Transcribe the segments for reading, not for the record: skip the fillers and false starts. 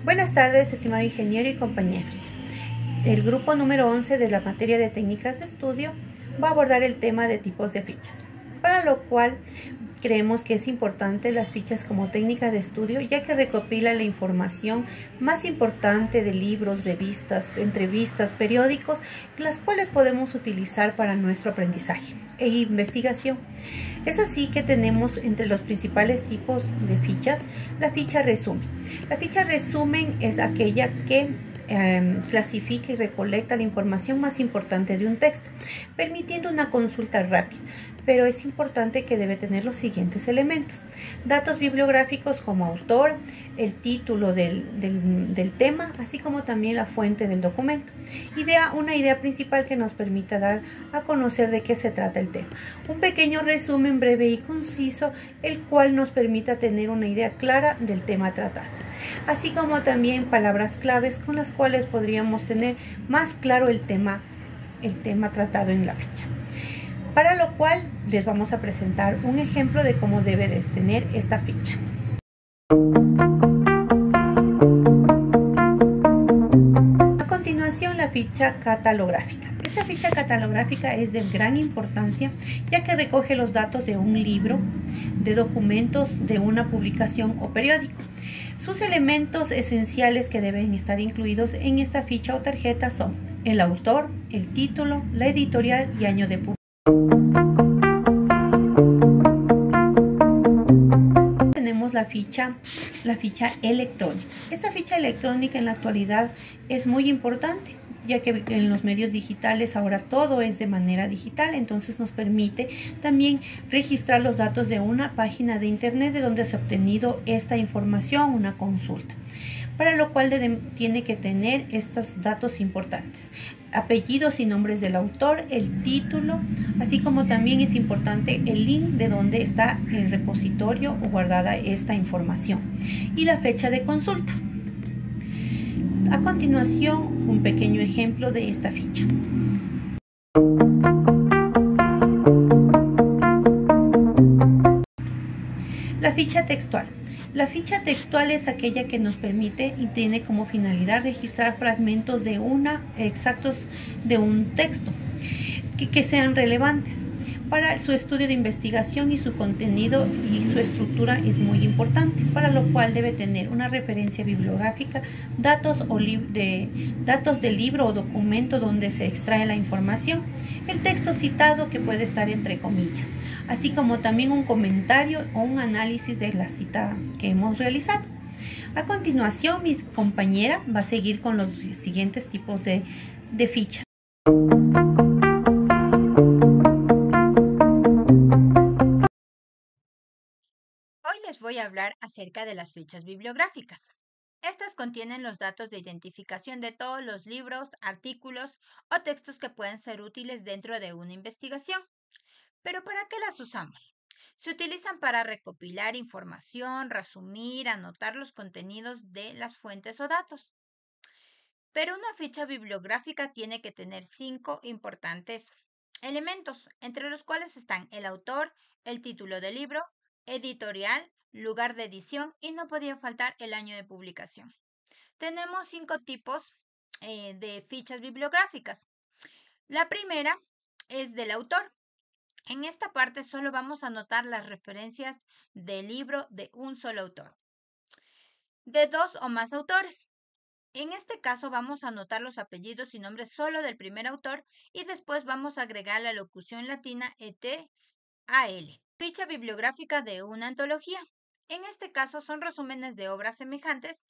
Buenas tardes, estimado ingeniero y compañeros. El grupo número 11 de la materia de técnicas de estudio va a abordar el tema de tipos de fichas, para lo cual creemos que es importante las fichas como técnica de estudio, ya que recopila la información más importante de libros, revistas, entrevistas, periódicos, las cuales podemos utilizar para nuestro aprendizaje e investigación. Es así que tenemos entre los principales tipos de fichas la ficha resumen. La ficha resumen es aquella que clasifica y recolecta la información más importante de un texto, permitiendo una consulta rápida, pero es importante que debe tener los siguientes elementos: datos bibliográficos como autor, el título del tema, así como también la fuente del documento. Una idea principal que nos permita dar a conocer de qué se trata el tema. Un pequeño resumen breve y conciso, el cual nos permita tener una idea clara del tema tratado, así como también palabras claves con las cuales podríamos tener más claro el tema tratado en la ficha. Para lo cual les vamos a presentar un ejemplo de cómo debe de tener esta ficha. A continuación, la ficha catalográfica. Esta ficha catalográfica es de gran importancia, ya que recoge los datos de un libro, de documentos, de una publicación o periódico. Sus elementos esenciales que deben estar incluidos en esta ficha o tarjeta son el autor, el título, la editorial y año de publicación. Tenemos la ficha electrónica. Esta ficha electrónica en la actualidad es muy importante, ya que en los medios digitales ahora todo es de manera digital, entonces nos permite también registrar los datos de una página de internet de donde se ha obtenido esta información, una consulta, para lo cual tiene que tener estos datos importantes: apellidos y nombres del autor, el título, así como también es importante el link de donde está el repositorio o guardada esta información y la fecha de consulta. A continuación, un pequeño ejemplo de esta ficha. La ficha textual. La ficha textual es aquella que nos permite y tiene como finalidad registrar fragmentos exactos de un texto que sean relevantes para su estudio de investigación, y su contenido y su estructura es muy importante, para lo cual debe tener una referencia bibliográfica, datos del libro o documento donde se extrae la información, el texto citado que puede estar entre comillas, así como también un comentario o un análisis de la cita que hemos realizado. A continuación, mi compañera va a seguir con los siguientes tipos de fichas. Hoy les voy a hablar acerca de las fichas bibliográficas. Estas contienen los datos de identificación de todos los libros, artículos o textos que pueden ser útiles dentro de una investigación. ¿Pero para qué las usamos? Se utilizan para recopilar información, resumir, anotar los contenidos de las fuentes o datos. Pero una ficha bibliográfica tiene que tener 5 importantes elementos, entre los cuales están el autor, el título del libro, editorial, lugar de edición y no podía faltar el año de publicación. Tenemos 5 tipos de fichas bibliográficas. La primera es del autor. En esta parte solo vamos a anotar las referencias del libro de un solo autor, de 2 o más autores. En este caso vamos a anotar los apellidos y nombres solo del primer autor y después vamos a agregar la locución latina et.al. Ficha bibliográfica de una antología. En este caso son resúmenes de obras semejantes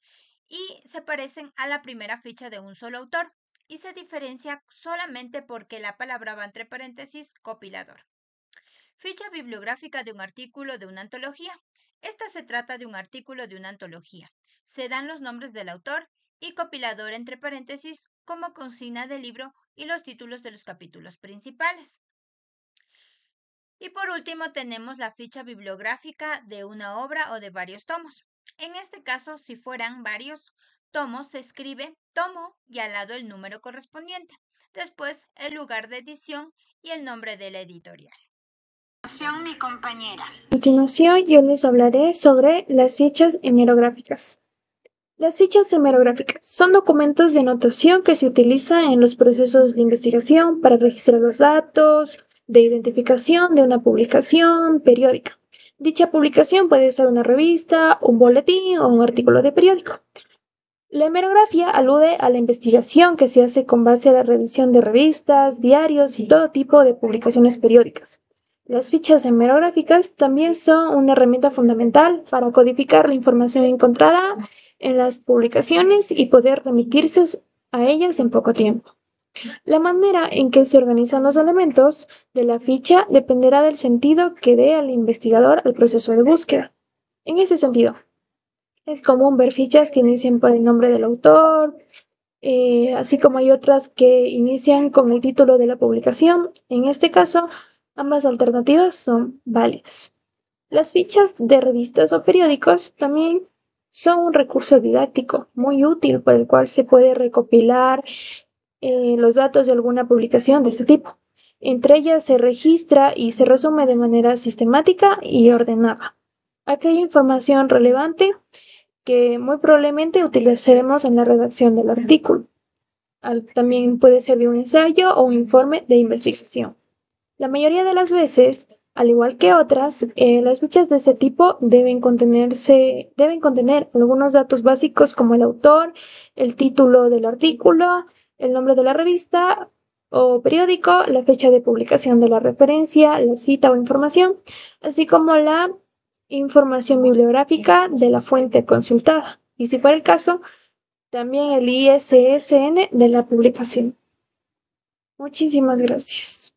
y se parecen a la primera ficha de un solo autor y se diferencia solamente porque la palabra va entre paréntesis copilador. Ficha bibliográfica de un artículo de una antología. Esta se trata de un artículo de una antología. Se dan los nombres del autor y copilador entre paréntesis como consigna del libro y los títulos de los capítulos principales. Y por último tenemos la ficha bibliográfica de una obra o de varios tomos. En este caso, si fueran varios tomos, se escribe tomo y al lado el número correspondiente. Después el lugar de edición y el nombre de la editorial. Mi compañera. A continuación, yo les hablaré sobre las fichas hemerográficas. Las fichas hemerográficas son documentos de notación que se utilizan en los procesos de investigación para registrar los datos de identificación de una publicación periódica. Dicha publicación puede ser una revista, un boletín o un artículo de periódico. La hemerografía alude a la investigación que se hace con base a la revisión de revistas, diarios y todo tipo de publicaciones periódicas. Las fichas hemerográficas también son una herramienta fundamental para codificar la información encontrada en las publicaciones y poder remitirse a ellas en poco tiempo. La manera en que se organizan los elementos de la ficha dependerá del sentido que dé al investigador al proceso de búsqueda. En ese sentido, es común ver fichas que inician por el nombre del autor, así como hay otras que inician con el título de la publicación. En este caso, ambas alternativas son válidas. Las fichas de revistas o periódicos también son un recurso didáctico muy útil por el cual se puede recopilar los datos de alguna publicación de este tipo. Entre ellas se registra y se resume de manera sistemática y ordenada aquella información relevante que muy probablemente utilizaremos en la redacción del artículo. También puede ser de un ensayo o un informe de investigación. La mayoría de las veces, al igual que otras, las fichas de este tipo deben contener algunos datos básicos como el autor, el título del artículo, el nombre de la revista o periódico, la fecha de publicación de la referencia, la cita o información, así como la información bibliográfica de la fuente consultada y, si fuera el caso, también el ISSN de la publicación. Muchísimas gracias.